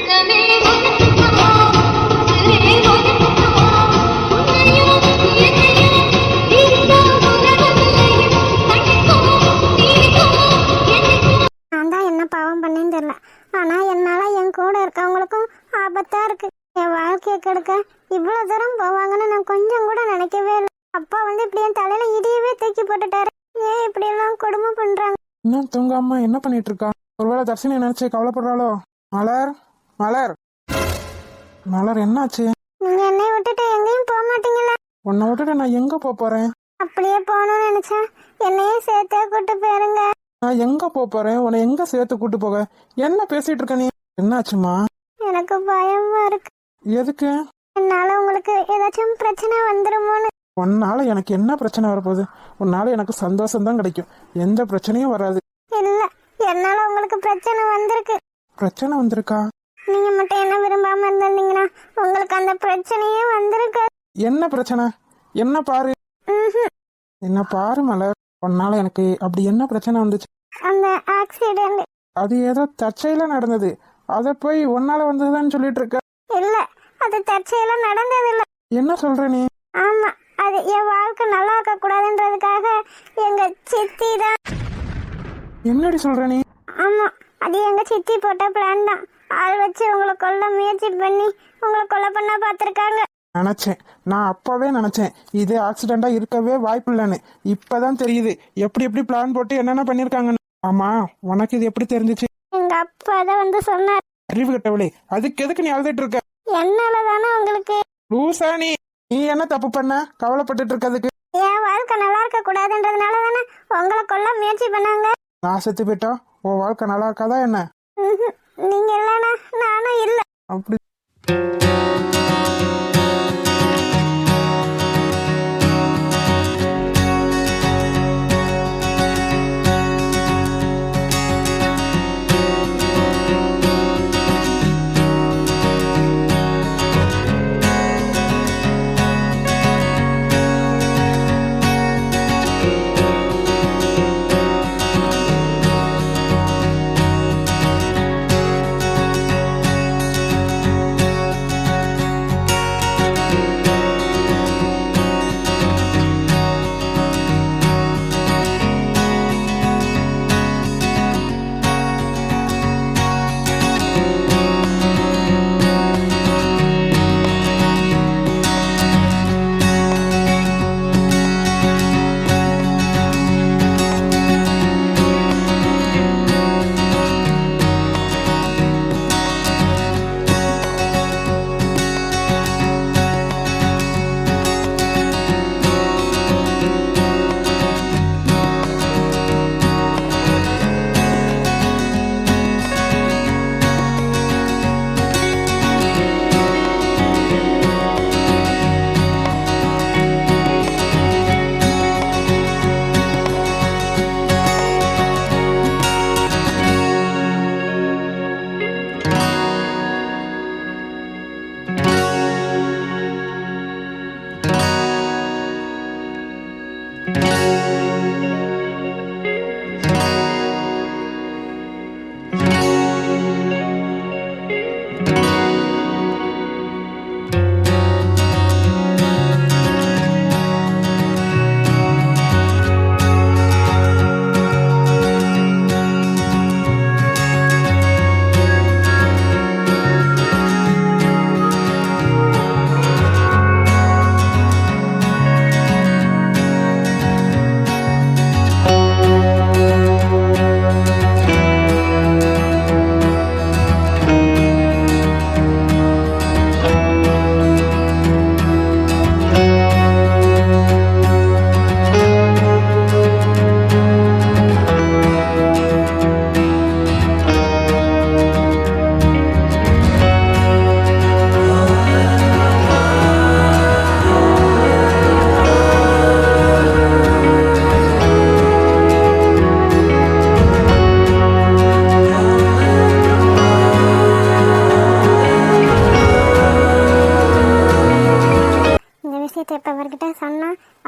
நான் தான் என்ன பாவம் பண்ணேன்னு தெரியல. ஆனா என்னால என் கூட இருக்கவங்களுக்கும் ஆபத்தா இருக்கு. என் வாழ்க்கையை கெடுக்க இவ்வளவு தூரம் போவாங்கன்னு நான் கொஞ்சம் கூட நினைக்கவே இல்லை. அப்பா வந்து இப்படி என் தலையில இடியவே தூக்கி போட்டுட்டாரு. ஏன் இப்படி எல்லாம் கொடுமை பண்றாங்க? இன்னும் தூங்காம என்ன பண்ணிட்டு இருக்கா? ஒருவேளை தர்ஷினி நினைச்சு கவலைப்படுறாளோ? மலர், மலர், மலர், என்னாச்சு? நீங்க என்னை விட்டுட்டு எங்கேயும் போக மாட்டீங்களா? உன்னை விட்டுட்டு நான் எங்க போறேன்? அப்படியே போகணும்னு நினைச்சா என்னையும் சேர்த்தே கூட்டு போயிருங்க. நான் எங்க போறேன்? உன்னை எங்க சேர்த்து கூட்டு போக? என்ன பேசிட்டு இருக்க நீ? என்னாச்சுமா? எனக்கு பயமா இருக்கு. எதுக்கு? என்னால உங்களுக்கு ஏதாச்சும் பிரச்சனை வந்துருமோன்னு. உன்னால எனக்கு என்ன பிரச்சனை வரப்போகுது? உன்னால எனக்கு சந்தோஷம் தான் கிடைக்கும், எந்த பிரச்சனையும் வராது. இல்ல, என்னால உங்களுக்கு பிரச்சனை வந்திருக்கு. பிரச்சனை வந்திருக்கா? நீங்க மட்டும் என்ன விரும்பாம இருந்தீங்கன்னா உங்களுக்கு அந்த பிரச்சனையே வந்திருக்கு. என்ன பிரச்சனை? என்ன பாரு, என்ன பாரு மலர். உன்னால எனக்கு அப்படி என்ன பிரச்சனை வந்துச்சு? அந்த ஆக்சிடென்ட். அது ஏதோ தற்செயலா நடந்தது, அத போய் உன்னால வந்ததுன்னு சொல்லிட்டு இருக்க. இல்ல, அது தற்செயலா நடந்தது இல்ல. என்ன சொல்ற நீ? ஆமா, அது என் வாழ்க்கை நல்லா இருக்க கூடாதுன்றதுக்காக எங்க சித்தி தான். என்னடி சொல்ற நீ? ஆமா, அது எங்க சித்தி போட்ட பிளான் தான். ஆள் வச்சு உங்களை கொல்ல முயற்சி பண்ணி உங்களை கொலை பண்ண பாத்திருக்காங்க. நினைச்சேன், நான் அப்பவே நினைச்சேன் இது ஆக்சிடென்டா இருக்கவே வாய்ப்பு இல்லைன்னு. இப்பதான் தெரியுது எப்படி எப்படி பிளான் போட்டு என்னென்ன பண்ணிருக்காங்கன்னு. ஆமா, உனக்கு இது எப்படி தெரிஞ்சிச்சு? எங்க அப்பா தான் வந்து சொன்னார். அறிவு கட்டவளே, அதுக்கு எதுக்கு நீ அழுதுட்டு இருக்க? என்னாலதானே உங்களுக்கு. லூசா நீ? நீ என்ன தப்பு பண்ண கவலைப்பட்டுட்டு இருக்கதுக்கு? என் வாழ்க்கை நல்லா இருக்க கூடாதுன்றதுனால தானே உங்களை கொல்ல முயற்சி பண்ணாங்க. நான் செத்து போயிட்டா உன் வாழ்க்கை நல்லா இருக்காதா என்ன? நீங்க இல்லனா நானும் இல்ல. அப்படி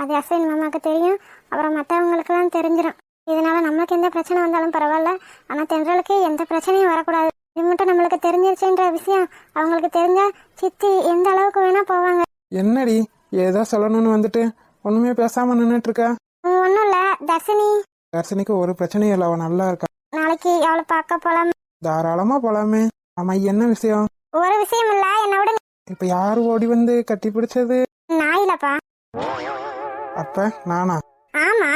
அது அஸ்வின் மாமாவுக்கு தெரியும். அப்புறம் மற்றவங்களுக்கெல்லாம் தெரிஞ்சிடும். இதனால நம்மளுக்கு எந்த பிரச்சனை வந்தாலும் பரவாயில்ல, ஆனால் தென்றலுக்கு எந்த பிரச்சனையும் வரக்கூடாது. இது மட்டும் நம்மளுக்கு தெரிஞ்சிருச்சுன்ற விஷயம் அவங்களுக்கு தெரிஞ்சா சித்தி எந்த அளவுக்கு வேணா போவாங்க. என்னடி ஏதோ சொல்லணும்னு வந்துட்டு ஒண்ணுமே பேசாம நின்னுட்டு இருக்க? ஒன்றும் இல்லை தர்ஷினி, தர்ஷினிக்கு ஒரு பிரச்சனையும் இல்லை, அவ நல்லா இருக்கா. நாளைக்கு அவளை பார்க்க போலாம். தாராளமா போலாமே. ஆமா, என்ன விஷயம்? ஒரு விஷயம் இல்ல, என்னோட இப்ப யாரு ஓடி வந்து கட்டி பிடிச்சது? நாயிலப்பா. அப்ப நானா? ஆமா.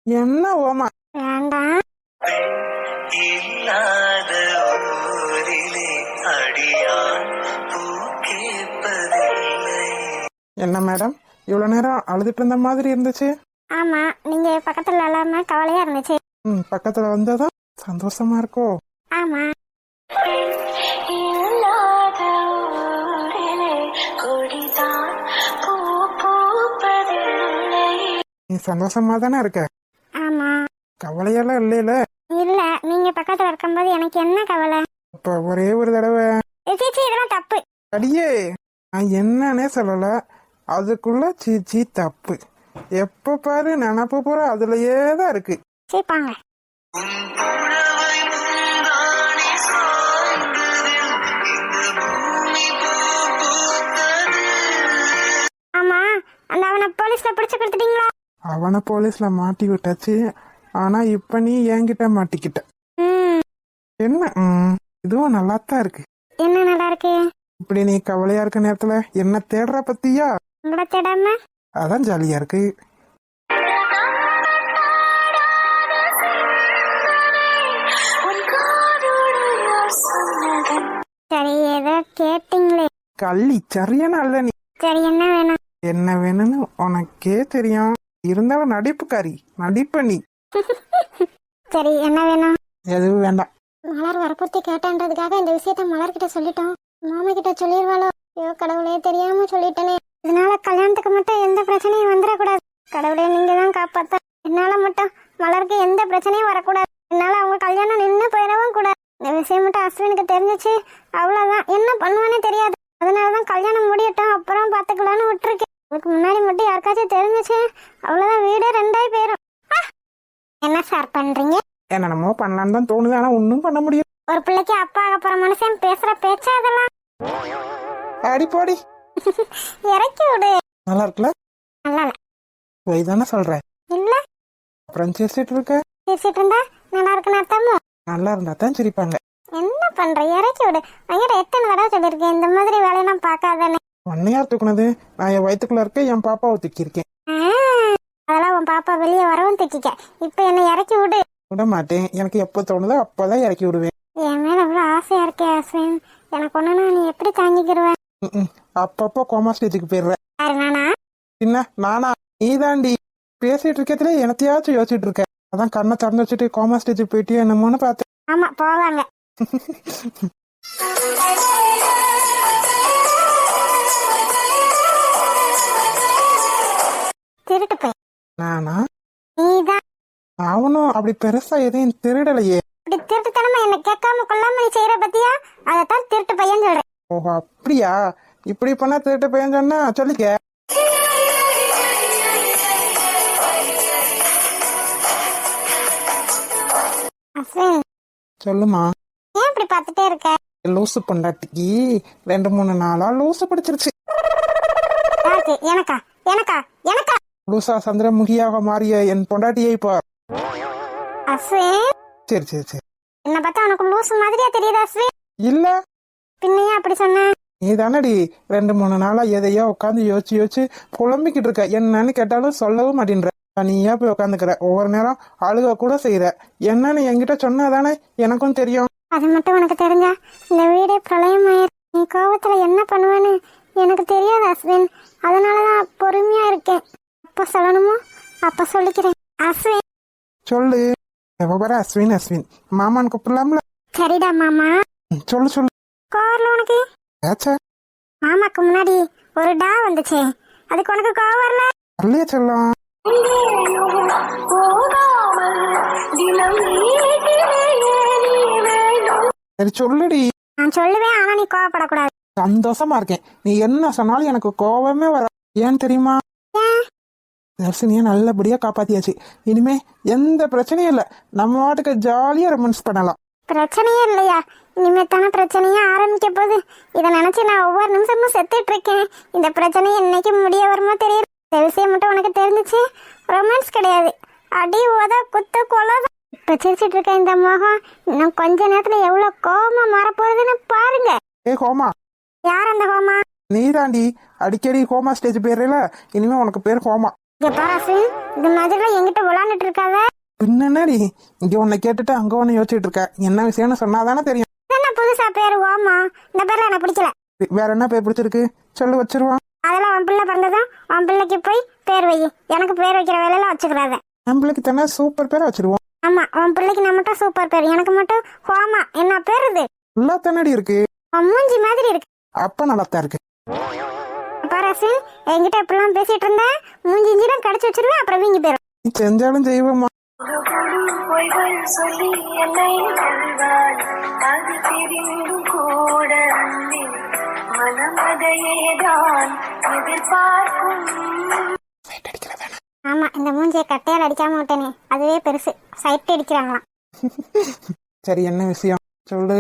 என்ன ஓமா? வேண்டாம். இல்லாத ஊரிலே அடியான் பூ கேட்பதில்லை. என்ன மேடம் இவ்வளவு நேரம் அழுதுட்டு இருந்த மாதிரி இருந்துச்சு? ஆமா, நீங்க பக்கத்துல இல்லாம கவலையா இருந்துச்சு. பக்கத்துல வந்ததும் சந்தோஷமா இருக்கோ? ஆமா. இல்லாத ஊரிலே கொடிதான் பூ பூப்பதில்லை. நீ சந்தோஷமா தானே இருக்க? ஆமா. கவலையெல்லாம் இல்லையில? இல்ல, நீங்க பக்கத்துல இருக்கும்போது எனக்கு என்ன கவலை? இப்ப ஒரே ஒரு தடவை சீச்சி, இதெல்லாம் தப்பு. அடியே, நான் என்னன்னே சொல்லல, அதுக்குள்ள சீச்சி தப்பு. எப்ப பாரு நினப்பு பூரா அதுலயே தான் இருக்கு. சீப்பாங்க. உன் புடவை முந்தானை சாய்ந்ததில் இந்த பூமி பூ பூத்தது. ஆமா, அந்த அவனை போலீஸ்ல பிடிச்சு கொடுத்துட்டீங்களா? அவனை போலீஸ்ல மாட்டி விட்டாச்சு. ஆனா இப்ப நீ என்கிட்ட மாட்டிக்கிட்ட. என்ன இதுவும் நல்லாத்தான் இருக்கு. என்ன நல்லா இருக்கு? இப்படி நீ கவலையா இருக்க நேரத்துல என்ன தேடுற பத்தியா? உங்களை தேடாம? அதான் ஜாலியா இருக்கு. சரி, ஏதோ கேட்டீங்களே. கள்ளி சரியான அல்ல நீ. சரி, என்ன வேணும்? என்ன வேணும்னு உனக்கே தெரியும். இருந்தாலும் நடிப்புக்காரி, நடிப்ப நீ. சரி, என்ன வேணும்? எதுவும் வேண்டாம். மலர் வரப்பத்தி கேட்டான்றதுக்காக இந்த விஷயத்த மலர்கிட்ட சொல்லிட்டோம். மாமா கிட்ட சொல்லிடுவாளோ? ஐயோ கடவுளே, தெரியாம சொல்லிட்டேனே. இதனால கல்யாணத்துக்கு மட்டும் எந்த பிரச்சனையும் வந்துடக்கூடாது. கடவுளே, நீங்க தான் காப்பாத்த. என்னால மட்டும் மலருக்கு எந்த பிரச்சனையும் வரக்கூடாது. என்னால அவங்க கல்யாணம் நின்று போயிடவும் கூடாது. இந்த விஷயம் மட்டும் அஸ்வினுக்கு தெரிஞ்சிச்சு, அவ்வளவுதான். என்ன பண்ணுவானே தெரியாது. அதனாலதான் கல்யாணம் முடியட்டும், அப்புறம் பாத்துக்கலான்னு விட்டுருக்கேன். அதுக்கு முன்னாடி மட்டும் யாருக்காச்சும் தெரிஞ்சிச்சு, அவ்வளவுதான், வீடே ரெண்டாய் போயிரும். என்ன சார் பண்றீங்க? என்னென்னமோ பண்ணலான்னு தான் தோணுது, ஆனா ஒன்னும் பண்ண முடியும். ஒரு பிள்ளைக்கு அப்பா ஆகப்போற மனுஷன் பேசுற பேச்சா அதெல்லாம்? அடி போடி. இறக்கி விடு. நல்லா இருக்குல்ல? நல்லா இல்ல. போய் தானே சொல்ற. இல்ல, அப்புறம் சிரிச்சிட்டு இருக்க. பேசிட்டு இருந்தா நல்லா இருக்குன்னு அர்த்தமோ? நல்லா இருந்தா தான் சிரிப்பாங்க. என்ன பண்ற? இறக்கி விடு. ஐயா, எத்தனை தடவை சொல்லிருக்கேன் இந்த மாதிரி வேலையெல்லாம் பார்க்காதானே. ஒன்னையார் தூக்குனது? நான் என் வயிற்றுக்குள்ள இருக்க என் பாப்பாவை தூக்கியிருக்கேன். அதெல்லாம் உன் பாப்பா வெளியே வரவும் தூக்கிக்க. இப்ப என்ன இறக்கி விடு. விட மாட்டேன். எனக்கு எப்போ தோணுதோ அப்பதான் இறக்கி விடுவேன். என் மேல எவ்வளவு ஆசையா இருக்கே அஸ்வின். எனக்கு ஒண்ணுன்னா நீ எப்படி தாங்கிக்கிருவ? அப்பப்போ கோமா ஸ்டேஜுக்கு போயிடுற. யாரு, நானா? என்ன நானா? நீ தாண்டி. பேசிட்டு இருக்கத்துல எனத்தையாச்சும் யோசிச்சுட்டு இருக்க. அதான் கண்ணை திறந்து வச்சுட்டு கோமா ஸ்டேஜுக்கு போயிட்டு என்னமோன்னு பார்த்தேன். ஆமா, போவாங்க. திருட்டு போய். நானா? நீதான். அவனும் அப்படி பெருசா எதையும் திருடலையே. இப்படி திருட்டுத்தனமா என்ன கேட்காம கொள்ளாம நீ செய்யற பத்தியா? அதத்தான் திருட்டு பையன் சொல்றேன். ஓஹோ, அப்படியா? இப்படி பண்ணா திருட்டு பையன் சொன்னா சொல்லிக்க. அஸ்வின், சொல்லுமா. ஏன் இப்படி பார்த்துட்டே இருக்க? லூசு பொண்டாட்டிக்கு 2-3 நாளா லூசு பிடிச்சிருச்சு. யாருக்கு? எனக்கா? எனக்கா? எனக்கா? லூசா சந்திரமுகியாக மாறிய என் பொண்டாட்டியை பார். அஸ்வின், சரி சரி சரி. என்ன பார்த்தா உனக்கு லூசு மாதிரியா தெரியுது அஸ்வின்? இல்ல, பின்னையா அப்படி சொன்ன? நீ தானடி 2-3 நாளா எதையோ உட்காந்து யோசிச்சு யோசிச்சு புலம்பிக்கிட்டு இருக்க. என்னன்னு கேட்டாலும் சொல்லவும் மாட்டேன்ற. நீயா போய் உட்காந்துக்கிற. ஒவ்வொரு நேரம் அழுக கூட செய்யற. என்னன்னு என்கிட்ட சொன்னாதானே எனக்கும் தெரியும். அது மட்டும் உனக்கு தெரிஞ்சா இந்த வீடே பிரளயமாயிரு. நீ கோவத்துல என்ன பண்ணுவேன்னு எனக்கு தெரியாது அஸ்வின். அதனாலதான் பொறுமையா இருக்கேன். அப்ப சொல்லணுமோ அப்ப சொல்லிக்கிறேன். அஸ்வின், சொல்லு. எவ்வளோ அஸ்வின் அஸ்வின் மாமான்னு கூப்பிடலாம்ல? சரிடா மாமா. சொல்லு சொல்லு. கோவர்ல உனக்கு? ஏச்சா, மாமாக்கு முன்னாடி ஒரு டா வந்துச்சே, அதுக்கு உனக்கு கோவம் வரல? வரலையே செல்லம். சரி சொல்லுடி. நான் சொல்லுவேன், ஆனா நீ கோவப்படக்கூடாது. சந்தோஷமா இருக்கேன். நீ என்ன சொன்னாலும் எனக்கு கோவமே வர. ஏன் தெரியுமா? தர்ஷினியை நல்லபடியா காப்பாத்தியாச்சு. இனிமே எந்த பிரச்சனையும் இல்ல. நம்ம வாட்டுக்கு ஜாலியா ரொமான்ஸ் பண்ணலாம். பிரச்சனையே இல்லையா? இனிமே தானே பிரச்சனையே ஆரம்பிக்க போகுது. இதை நினைச்சு நான் ஒவ்வொரு நிமிஷமும் செத்துட்டு இருக்கேன். இந்த பிரச்சனை என்னைக்கு முடிய வருமோ தெரியல. இந்த விஷயம் மட்டும் உனக்கு தெரிஞ்சிச்சு, ரொமான்ஸ் கிடையாது, அடி உத குத்து கொலதான். இப்ப சிரிச்சிட்டு இருக்க இந்த முகம் இன்னும் கொஞ்ச நேரத்துல எவ்வளவு கோபமா மாறப்போகுதுன்னு பாருங்க. ஏ ஹோமா, யார் அந்த ஹோமா? நீ தாண்டி அடிக்கடி ஹோமா ஸ்டேஜ் பேர்ல, இனிமே உனக்கு பேர் ஹோமா. இங்க பாராசு, இந்த மாதிரிலாம் என்கிட்ட விளாண்டுட்டு இருக்காத. என்னடி இங்க உன்னை கேட்டுட்டு அங்க ஒண்ணு யோசிச்சுட்டு இருக்க, என்ன விஷயம்னு சொன்னாதானே தெரியும். என்ன புதுசா பேரு ஹோமா? இந்த பேர்ல எனக்கு பிடிக்கல. வேற என்ன பேர் பிடிச்சிருக்கு சொல்லு, வச்சிருவான். அதெல்லாம் உன் பிள்ளை பிறந்ததும் உன் பிள்ளைக்கு போய் பேர் வை. எனக்கு பேர் வைக்கிற வேலையெல்லாம் வச்சுக்கிறாத. நம்மளுக்கு தானே சூப்பர் பேரை வச்சிருவோம். ஆமா, உன் பிள்ளைக்கு நான் மட்டும் சூப்பர் பேர், எனக்கு மட்டும் ஹோமா. என்ன பேர் இது? நல்லா தானடி இருக்கு. உன் மூஞ்சி மாதிரி இருக்கு. அப்ப நல்லாத்தான் இருக்கு. பாராசு, என்கிட்ட இப்படிலாம் பேசிட்டு இருந்தா மூஞ்சி இஞ்சிலாம் கடிச்சு வச்சிருவேன், அப்புறம் வீங்கி போயிடும். நீ செஞ்சாலும் செய்வோமா. பொய்கள் சொல்லி என்னை வெல்வாள். அது தெரிந்தும் கூட அன்பே, மனம் அதையேதான் எதிர்பார்க்கும். ஆமா, இந்த மூஞ்சியை கட்டையால் அடிக்காம விட்டேனே, அதுவே பெருசு. சைட் அடிக்கிறாங்களாம். சரி, என்ன விஷயம் சொல்லு.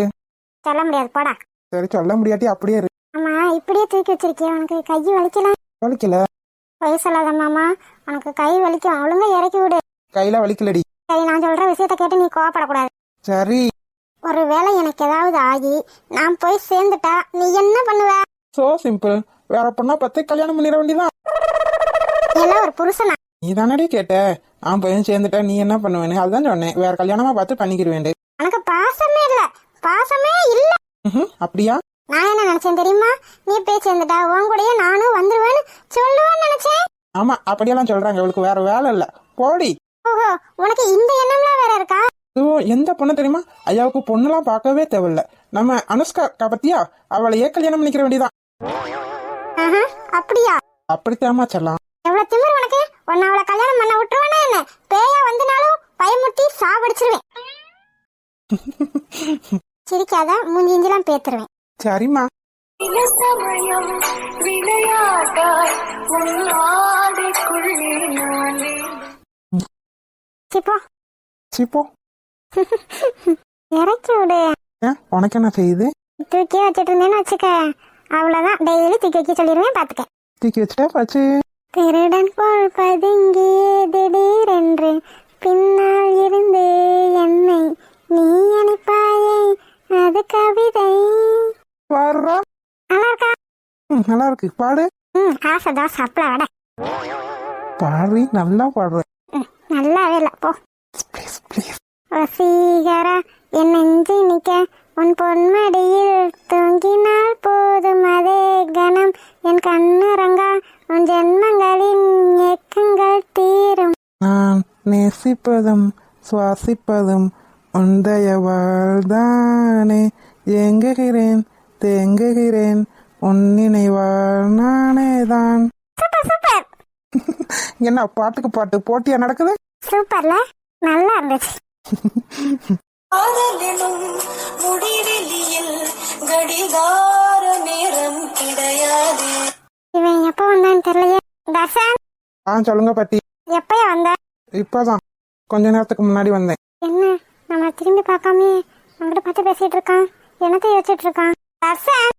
சொல்ல முடியாது, போடா. சரி, சொல்ல முடியாட்டி அப்படியே இரு. ஆமா, இப்படியே தூக்கி வச்சிருக்கிய, உனக்கு கை வலிக்கல? வலிக்கல. பொய் சொல்லாத மாமா, உனக்கு கை வலிக்கும். ஒழுங்கா இறக்கி விடு. கையில வலிக்கலடி. சரி, நான் சொல்ற விஷயத்த கேட்டு நீ கோவப்படக்கூடாது. சரி. ஒருவேளை எனக்கு ஏதாவது ஆகி நான் போய் சேர்ந்துட்டா நீ என்ன பண்ணுவ? So simple. வேற பொண்ணா பத்தி கல்யாணம் பண்ணிட வேண்டியதான். எல்லாம் ஒரு புருஷனா? நீ தானடி கேட்ட. நான் போய் சேர்ந்துட்டா நீ என்ன பண்ணுவேன்னு, அதுதான் சொன்னேன். வேற கல்யாணமா பார்த்து பண்ணிக்கிடுவேன். எனக்கு பாசமே இல்ல, பாசமே இல்ல. அப்படியா? நான் என்ன நினைச்சேன் தெரியுமா? நீ போய் சேர்ந்துட்டா உன் கூடயே நானும் வந்துருவேன்னு சொல்லுவேன்னு நினைச்சேன். ஆமா, அப்படியெல்லாம் சொல்றாங்க. இவளுக்கு வேற வேலை இல்ல, போடி. ஓஹோ, உனக்கு இந்த எண்ணம்லாம் வேற இருக்கா? எந்த பொண்ணு தெரியுமா? ஐயாவுக்கு பொண்ணுலாம் பார்க்கவே தேவையில்ல. நம்ம அனுஷ்கா பத்தியா, அவளையே கல்யாணம் பண்ணிக்கிற வேண்டியதான். அப்படியா? அப்படித்தாமா சொல்லலாம். எவ்வளவு திமிரு உனக்கு! உன்னை அவளை கல்யாணம் பண்ண விட்டுருவானே என்ன? பேயா வந்தனாலும் பயமுட்டி சாவடிச்சிருவேன். சிரிக்காத, மூஞ்சி இஞ்சிலாம் பேத்துருவேன். சரிம்மா. சில சமயம் விளையாட்டாய் உன் ஆடைக்குள்ளே நானே. சிப்போ சிப்போ. இறக்கி விடு. உனக்கு என்ன செய்யுது? தூக்கி வச்சிட்டு இருந்தேன்னு வச்சுக்க, அவ்வளவுதான். டெய்லி தூக்கி வைக்க சொல்லிடுவேன், பாத்துக்க. தூக்கி வச்சுட்டா பச்சு. திருடன் போல் பதுங்கியே திடீரென்று பின்னால் இருந்து என்னை நீ அனுப்பாயே, அது கவிதை. பாடுறா. நல்லா இருக்கா? நல்லா இருக்கு, பாடு. ஆசைதான் சாப்பிட வட. பாடுறி, நல்லா பாடுற. நல்லாவே இல்ல, போ. Please please. வசீகரா, என் நெஞ்சு நிக்க உன் பொன்மடியில் தூங்கினால் போதும், அதே கணம் என் கண்ணுறங்கா உன் ஜென்மங்களின் ஏக்கங்கள் தீரும். நான் நேசிப்பதும் சுவாசிப்பதும் உந்தயவாழ்தானே, ஏங்குகிறேன் தேங்குகிறேன் உன் நினைவால் நானேதான். Super super. என்ன பாட்டுக்கு பாட்டு போட்டியா நடக்குது? சூப்பர்ல, நல்லா இருந்துச்சு. காதலினும் முடிவெளியில் கடிகார நேரம் கிடையாது. இவன் எப்ப வந்தான்னு தெரியலையே. தர்ஷன், சொல்லுங்க பாட்டி. எப்பயா வந்த? இப்பதான் கொஞ்ச நேரத்துக்கு முன்னாடி வந்தேன். என்ன நம்ம திரும்பி பார்க்காம அங்கிட்ட பார்த்து பேசிட்டு இருக்கான்? என்னத்தை யோசிச்சுட்டு இருக்கான்? தர்ஷன்,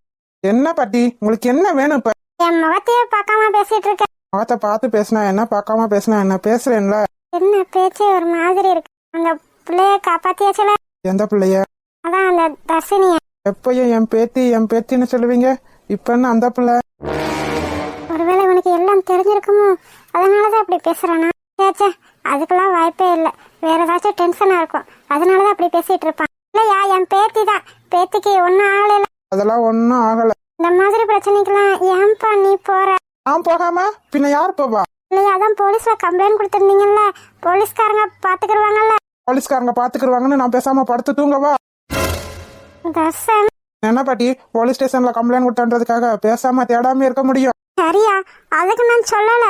என்ன பாட்டி, உங்களுக்கு என்ன வேணும் இப்ப? என் முகத்தையே பார்க்காம பேசிட்டு இருக்க. முகத்தை பார்த்து பேசினா என்ன, பார்க்காம பேசினா என்ன? பேசுறேன்ல. என்ன பேச்சே ஒரு மாதிரி இருக்கு. அந்த பிள்ளைய காப்பாத்தியாச்சுல? எந்த பிள்ளைய? அதான் அந்த தர்ஷினிய. எப்பயும் என் பேத்தின்னு சொல்லுவீங்க, இப்ப என்ன அந்த பிள்ளை? ஒருவேளை உனக்கு எல்லாம் தெரிஞ்சிருக்குமோ, அதனாலதான் அப்படி பேசுறானா? சேச்சே, அதுக்கெல்லாம் வாய்ப்பே இல்லை. வேற ஏதாச்சும் டென்ஷனா இருக்கும், அதனாலதான் அப்படி பேசிட்டு இருப்பான். இல்லையா, என் பேத்தி தான். பேத்திக்கு ஒன்னும் ஆகல. அதெல்லாம் ஒன்னும் ஆகல. இந்த மாதிரி பிரச்சனைக்கெல்லாம் ஏன்பா நீ போற? நான் போகாம பின்ன யார் போவா? இல்லையா, அதான் போலீஸ்ல கம்ப்ளைண்ட் கொடுத்திருந்தீங்கல்ல, போலீஸ்காரங்க பாத்துக்கிடுவாங்கல்ல. போலீஸ்காரங்க பாத்துக்கிடுவாங்கன்னு நான் பேசாம படுத்து தூங்கவா? தர்ஷன், என்ன பாட்டி, போலீஸ் ஸ்டேஷன்ல கம்ப்ளைண்ட் கொடுத்தன்றதுக்காக பேசாம தேடாம இருக்க முடியும்? சரியா, அதுக்கு நான் சொல்லல.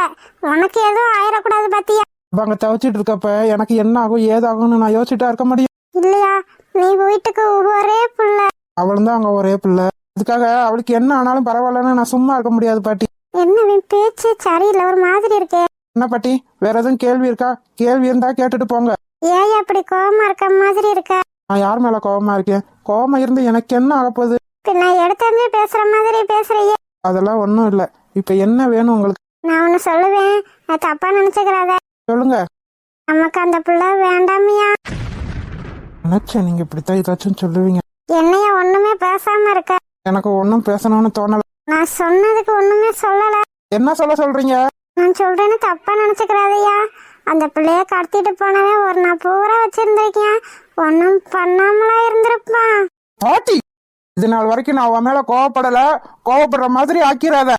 உனக்கு எதுவும் ஆயிடக்கூடாது பாத்தியா? அவங்க தவிச்சிட்டு இருக்கப்ப எனக்கு என்ன ஆகும் ஏதாகும்னு நான் யோசிச்சுட்டா இருக்க முடியும்? இல்லையா, நீ வீட்டுக்கு ஒரே புள்ள. அவளும் தான் அங்க ஒரே பிள்ளை. அதுக்காக அவளுக்கு என்ன ஆனாலும் பரவாயில்லன்னு நான் சும்மா இருக்க முடியாது பாட்டி. என்ன பேச்சு சரியில்லை, ஒரு மாதிரி இருக்கே. என்ன பாட்டி, வேற எதுவும் கேள்வி இருக்கா? கேள்வி இருந்தா கேட்டுட்டு போங்க. ஏன் அப்படி கோவமா இருக்க மாதிரி இருக்க? நான் யார் மேல கோவமா இருக்கேன்? கோவமா இருந்து எனக்கு என்ன ஆகப்போகுது? பின்ன எடுத்தே பேசுற மாதிரி பேசுறியே. அதெல்லாம் ஒன்றும் இல்லை. இப்போ என்ன வேணும் உங்களுக்கு? நான் ஒன்னு சொல்லுவேன், நான் தப்பா நினைச்சுக்கிறாத. சொல்லுங்க. நமக்கு அந்த பிள்ளை வேண்டாமியா. நினைச்சேன் நீங்க இப்படித்தான் ஏதாச்சும் சொல்லுவீங்க. என்னையா ஒண்ணுமே பேசாம இருக்க? எனக்கு ஒன்றும் பேசணும்னு தோணல. நான் சொன்னதுக்கு ஒண்ணுமே சொல்லல. என்ன சொல்றீங்க? நான் சொல்றேன்னு தப்பா நினைச்சுக்கிறாதையா. அந்த பிள்ளைய கடத்திட்டு போனவே ஒரு நாள் பூரா வச்சிருந்திருக்கேன். ஒன்னும் பண்ணாமலா இருந்திருப்பான். பாட்டி, இது நாள் வரைக்கும் நான் அவன் மேல கோவப்படல. கோவப்படுற மாதிரி ஆக்கிறாத.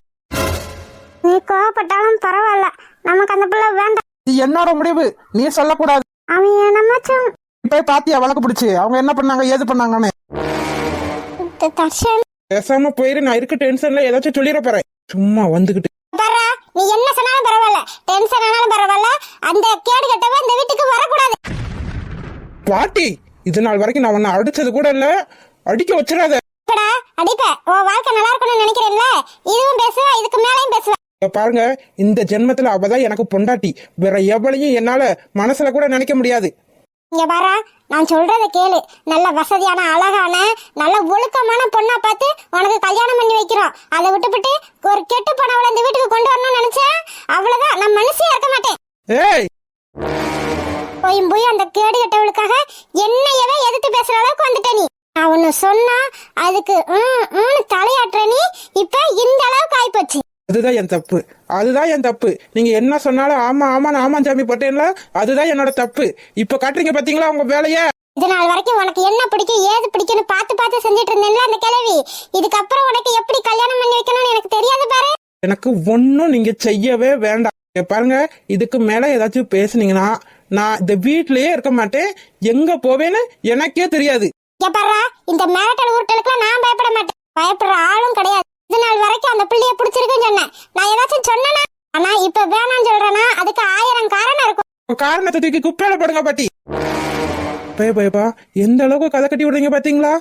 நீ கோவப்பட்டாலும் பரவாயில்ல, நமக்கு அந்த பிள்ளை வேண்டாம். இது என்னோட முடிவு, நீ சொல்லக்கூடாது. அவன் என்னமாச்சும் இப்ப பாத்தியா வழக்கு பிடிச்சு அவங்க என்ன பண்ணாங்க ஏது பண்ணாங்கன்னு? தர்ஷன் பேசாம போயிரு. நான் இருக்க டென்ஷன்ல ஏதாச்சும் சொல்லிட போறேன். சும்மா வந்துகிட்டு நீ என்ன சொன்னாலும் பரவாயில்ல, டென்ஷன் ஆனாலும் பரவாயில்ல, அந்த கேடு கட்டவ இந்த வீட்டுக்கு வரக்கூடாது. பாட்டி, இது நாள் வரைக்கும் நான் உன்னை அடிச்சது கூட இல்ல. அடிக்க வச்சிடாத. அடிப்ப உன் வாழ்க்கை நல்லா இருக்கணும்னு நினைக்கிறேன்ல, இதுவும் பேசுவ, இதுக்கு மேலையும் பேசுவ. பாருங்க, இந்த ஜென்மத்துல அவதான் எனக்கு பொண்டாட்டி. வேற எவளையும் என்னால மனசுல கூட நினைக்க முடியாது. இங்க பாரா, நான் சொல்றத கேளு. நல்ல வசதியான, அழகான, நல்ல ஒழுக்கமான பொண்ணா பார்த்து உனக்கு கல்யாணம் பண்ணி வைக்கிறோம். அதை விட்டுவிட்டு ஒரு கெட்டு போனவளை இந்த வீட்டுக்கு கொண்டு வரணும்னு நினைச்சேன், அவ்வளவுதான். நான் மனுஷியா இருக்க மாட்டேன். ஏய், போய் அந்த கேடு கட்டவளுக்காக என்னையவே எதிர்த்து பேசுற அளவுக்கு வந்துட்ட நீ. நான் ஒன்னு சொன்னா அதுக்கு தலையாட்டுற நீ. இப்ப இந்த அளவுக்கு ஆயிப்போச்சு. அதுதான் என் தப்பு, அதுதான் என் தப்பு. நீங்க என்ன சொன்னாலும் ஆமா ஆமா ஆமா சாமி பட்டேன்ல, அதுதான் என்னோட தப்பு. இப்ப காட்டுறீங்க பாத்தீங்களா உங்க வேலைய. இது நாள் வரைக்கும் உனக்கு என்ன பிடிக்கும் ஏது பிடிக்கும்னு பார்த்து பார்த்து செஞ்சுட்டு இருந்தேன்ல அந்த கிழவி. இதுக்கப்புறம் உனக்கு எப்படி கல்யாணம் பண்ணி வைக்கணும்னு எனக்கு தெரியாது பாரு. எனக்கு ஒன்னும் நீங்க செய்யவே வேண்டாம். பாருங்க, இதுக்கு மேல ஏதாச்சும் பேசுனீங்கன்னா நான் இந்த வீட்லயே இருக்க மாட்டேன். எங்க போவேன்னு எனக்கே தெரியாது. பாரா, இந்த மிரட்டல் உருட்டலுக்குலாம் நான் பயப்பட மாட்டேன். பயப்படுற ஆளும் கிடையாது. இது நாள் வரைக்கும் அந்த பிள்ளைய பிடிச்சிருக்குன்னு சொன்னேன். நான் ஏதாச்சும் சொன்னேனா? ஆனா இப்ப வேணாம்னு சொல்றேன்னா அதுக்கு 1000 காரணம் இருக்கும். காரணத்தை தூக்கி குப்பையில போடுங்க பாட்டி. பயப்பா எந்த அளவுக்கு கதை கட்டி விடுறீங்க பாத்தீங்களா?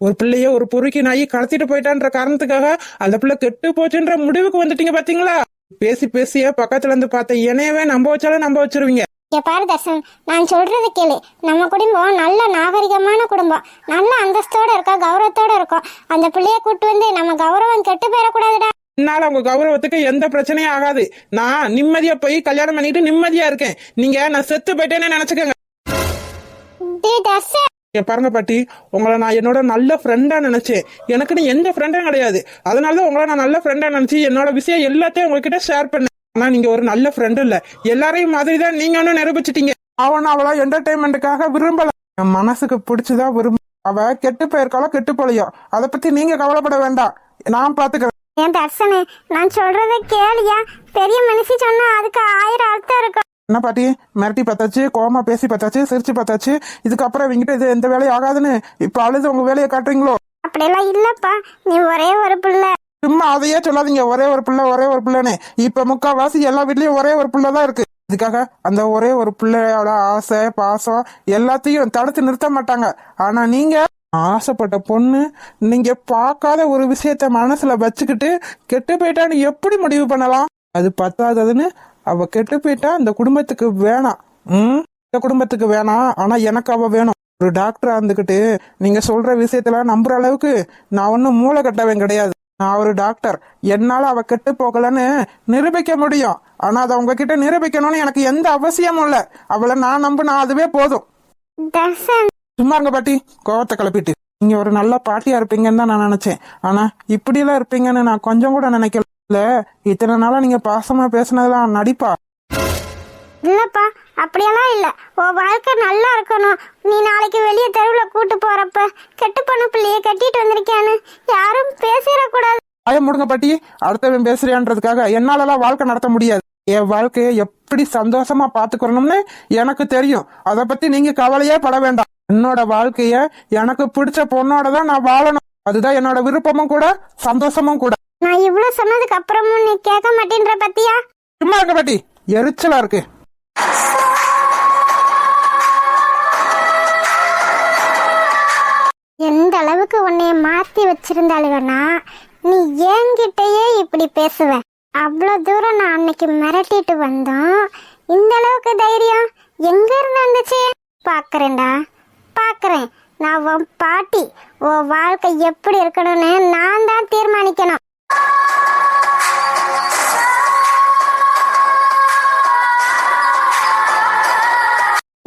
ஒரு பிள்ளைய ஒரு பொறுக்கி நாயி கடத்திட்டு போயிட்டான்ற காரணத்துக்காக அந்த பிள்ளை கெட்டு போச்சுன்ற முடிவுக்கு வந்துட்டீங்க பாத்தீங்களா? பேசி பேசிய பக்கத்துல இருந்து பார்த்த என்னையவே நம்ப வச்சாலும் நம்ப வச்சிருவீங்க. பாரு தர்ஷன், நான் சொல்றது கேளு. நம்ம குடும்பம் நல்ல நாகரிகமான குடும்பம், நல்ல அந்தஸ்தோட இருக்கா, கௌரவத்தோட இருக்கும். அந்த பிள்ளைய கூட்டு வந்து நம்ம கௌரவம் கெட்டு போயிடக்கூடாதுடா. என்னால உங்க கௌரவத்துக்கு எந்த பிரச்சனையும் ஆகாது. நான் நிம்மதியா போய் கல்யாணம் பண்ணிட்டு நிம்மதியா இருக்கேன். நீங்க நான் செத்து போயிட்டேன்னு நினைச்சுக்கோங்க. பாருங்க பாட்டி, உங்களை நான் என்னோட நல்ல ஃப்ரெண்டா நினைச்சேன். எனக்குன்னு எந்த ஃப்ரெண்டும் கிடையாது. அதனாலதான் உங்களை நான் நல்ல ஃப்ரெண்டா நினைச்சு என்னோட விஷயம் எல்லாத்தையும் உங்ககிட்ட ஷேர் பண்ணேன். ஆனா நீங்க ஒரு நல்ல ஃப்ரெண்ட் இல்ல, எல்லாரையும் மாதிரி தான் நீங்க ஒன்னும் நிரூபிச்சிட்டீங்க. அவன் அவளா என்டர்டைன்மெண்ட்டுக்காக விரும்பல, என் மனசுக்கு பிடிச்சதா விரும்ப. அவ கெட்டு போயிருக்காளோ கெட்டு போலையோ அதை பத்தி நீங்க கவலைப்பட வேண்டாம், நான் பாத்துக்கிறேன். என் தர்ஷனே, நான் சொல்றதை கேளியா. பெரிய மனுஷி சொன்னா அதுக்கு 1000 அர்த்தம் இருக்கும். என்ன பாட்டி, மிரட்டி பார்த்தாச்சு, கோமா பேசி பார்த்தாச்சு, சிரிச்சு பார்த்தாச்சு. இதுக்கப்புறம் இவங்கிட்ட இது எந்த வேலையும் ஆகாதுன்னு இப்ப அழுது உங்க வேலையை காட்டுறீங்களோ? அப்படியெல்லாம் இல்லப்பா, நீ ஒரே ஒரு பிள்ளை. சும்மா அதையே சொல்லாதீங்க, ஒரே ஒரு பிள்ளை ஒரே ஒரு பிள்ளைன்னு. இப்ப முக்கால்வாசி எல்லா வீட்லயும் ஒரே ஒரு பிள்ளைதான் இருக்கு. இதுக்காக அந்த ஒரே ஒரு பிள்ளையோட ஆசை பாசம் எல்லாத்தையும் தடுத்து நிறுத்த மாட்டாங்க. ஆனா நீங்க ஆசைப்பட்ட பொண்ணு, நீங்க பார்க்காத ஒரு விஷயத்த மனசுல வச்சுக்கிட்டு கெட்டு போயிட்டான்னு எப்படி முடிவு பண்ணலாம்? அது பத்தாததுன்னு அவ கெட்டு போயிட்டா இந்த குடும்பத்துக்கு வேணாம். இந்த குடும்பத்துக்கு வேணாம், ஆனா எனக்கு அவ வேணும். ஒரு டாக்டரா இருந்துகிட்டு நீங்க சொல்ற விஷயத்துல நம்புற அளவுக்கு நான் ஒன்னும் மூளை கட்டவன் கிடையாது. நான் ஒரு டாக்டர், என்னால அவ கெட்டு போகலன்னு நிரூபிக்க முடியும். ஆனா அதை உங்ககிட்ட நிரூபிக்கணும்னு எனக்கு எந்த அவசியமும் இல்ல. அவளை நான் நம்புனா அதுவே போதும். சும்மா இருங்க பாட்டி, கோவத்தை கிளப்பிட்டு. நீங்க ஒரு நல்ல பாட்டியா இருப்பீங்கன்னு தான் நான் நினைச்சேன். ஆனா இப்படி எல்லாம் இருப்பீங்கன்னு நான் கொஞ்சம் கூட நினைக்கல. இத்தனை நாளா நீங்க பாசமா பேசினதெல்லாம் நடிப்பா? இல்லப்பா, அப்படியெல்லாம் இல்ல. உன் வாழ்க்கை நல்லா இருக்கணும். நீ நாளைக்கு வெளியே தெருவுல கூட்டு போறப்ப கெட்டு போன பிள்ளைய கட்டிட்டு வந்திருக்கியான்னு யாரும் பேசிடக்கூடாது. முடுங்க பாட்டி, அடுத்தவன் பேசுறியான்றதுக்காக என்னாலலாம் வாழ்க்கை நடத்த முடியாது. என் வாழ்க்கையை எப்படி சந்தோஷமா பாத்துக்கணும்னு எனக்கு தெரியும். அதை பத்தி நீங்க கவலையே பட வேண்டாம். என்னோட வாழ்க்கைய எனக்கு பிடிச்ச பொண்ணோட தான் நான் வாழணும். அதுதான் என்னோட விருப்பமும் கூட சந்தோஷமும் கூட. நான் இவ்வளவு சொன்னதுக்கு அப்புறமும் நீ கேட்க மாட்டேன்ற பத்தியா? சும்மா இருக்க பாட்டி, எரிச்சலா இருக்கு. எந்த அளவுக்கு உன்னைய மாத்தி வச்சிருந்தாளுவனா, நீ என்கிட்டயே இப்படி பேசுவ? அவ்வளவு தூரம் நான் அன்னைக்கு மிரட்டிட்டு வந்தோம். இந்த அளவுக்கு தைரியம் எங்க இருந்து வந்துச்சு? பாக்குறேன்டா, பாக்குறேன். நான் உன் பாட்டி. உன் வாழ்க்கை எப்படி இருக்கணும்னு நான் தான் தீர்மானிக்கணும்.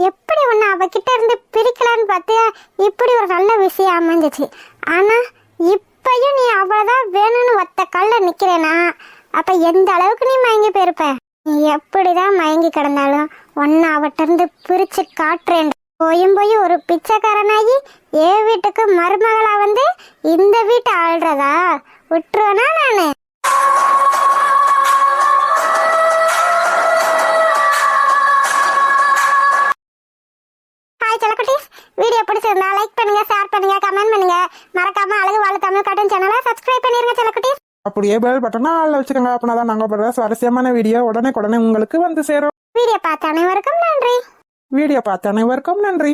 எப்படி ஒன்று அவகிட்ட இருந்து பிரிக்கலான்னு பார்த்து இப்படி ஒரு நல்ல விஷயம் அமைஞ்சிச்சு. ஆனா இப்பயும் நீ அவ்வளவுதான் வேணும்னு ஒத்த கல்ல நிக்கிறேனா, அப்ப எந்த அளவுக்கு நீ மயங்கி போயிருப்ப. நீ எப்படிதான் மயங்கி கிடந்தாலும் ஒன்னு அவட்ட இருந்து பிரிச்சு காட்டுறேன். போய் ஒரு பிச்சைக்காரனாகி என் வீட்டுக்கு மருமகளா வந்து இந்த வீட்டை ஆள்றதா விட்டுருவேனா நானு? ஹாய் செல்லக்குட்டீஸ், வீடியோ பிடிச்சிருந்தா லைக் பண்ணுங்க, ஷேர் பண்ணுங்க, கமெண்ட் பண்ணுங்க. மறக்காம அழகு வாழ தமிழ் கார்ட்டூன் சேனலை சப்ஸ்கிரைப் பண்ணிருங்க செல்லக்குட்டீஸ். அப்படியே பெல் பட்டனா ஆள்ல வச்சுக்கோங்க. அப்படின்னா நாங்க போடுற சுவாரஸ்யமான வீடியோ உடனே உங்களுக்கு வந்து சேரும். வீடியோ பார்த்த அனைவருக்கும் நன்றி. வீடியோ பார்த்த அனைவருக்கும் நன்றி.